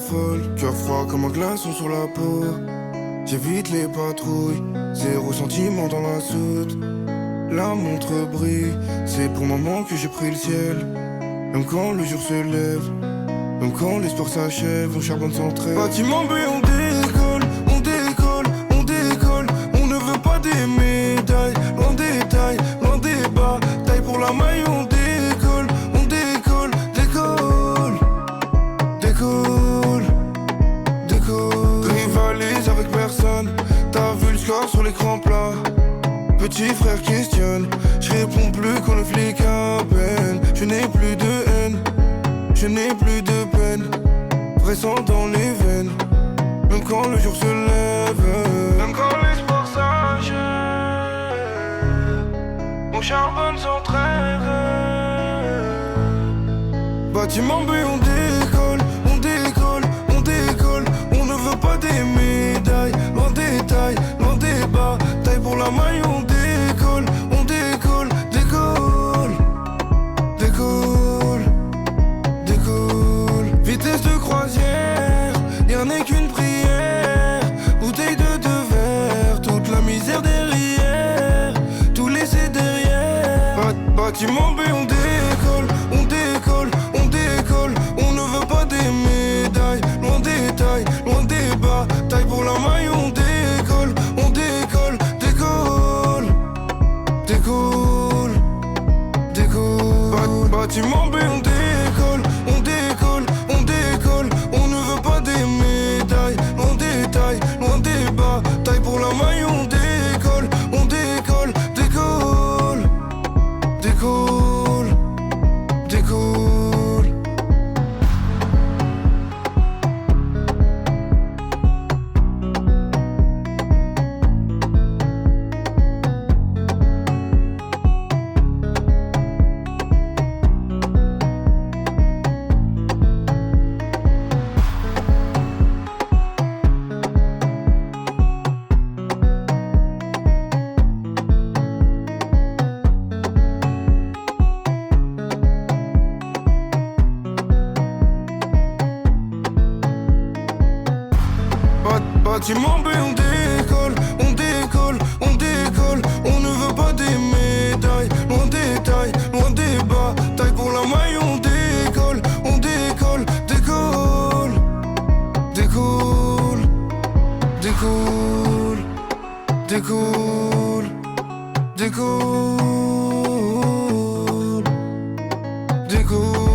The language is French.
s'affole, cœur froid comme un glaçon sur la peau. J'évite les patrouilles, zéro sentiment dans la soute. La montre brille, c'est pour maman que j'ai pris le ciel. Même quand le jour se lève, même quand l'espoir s'achève, on charbonne sans trêve. Bâtiment B, on décolle, on décolle, on décolle. On ne veut pas des médailles, loin des tailles, loin des bas. Taille pour la maille, on décolle, on décolle, décolle, décolle, décolle. Rivalise avec personne, t'as vu le score sur l'écran plat. Petit frère questionne, je réponds plus quand le flic appelle. Je n'ai plus de haine, je n'ai plus de peine. Vrai sang dans les veines, même quand le jour se lève. Même quand l'espoir s'achève, on charbonne sans trêve. Bâtiment B, on décolle, on décolle, on décolle. On ne veut pas des médailles, loin des tailles, loin des bas. Taille pour la maille, on décolle, on décolle, décolle, décolle, décolle. Vitesse de croisière, rien n'est qu'une prière. Bouteille de deux verres, toute la misère derrière, tout laisser derrière. Bâtiment B, on décolle, on décolle, on décolle. On ne veut pas des médailles, loin des tailles, loin des bas. Taille pour la maille, on décolle, on décolle, décolle, décolle, décolle. Bâtiment B, on décolle, on décolle, on décolle. On ne veut pas des médailles, loin des tailles, loin des bas. Taille pour la maille, on décolle, on décolle, décolle, décolle, décolle. Bâtiment B, on décolle, on décolle, on décolle. On ne veut pas des médailles, loin des tailles, loin des bas. Taille pour la maille, on décolle, on décolle, décolle, décolle, décolle, décolle, décolle, décolle.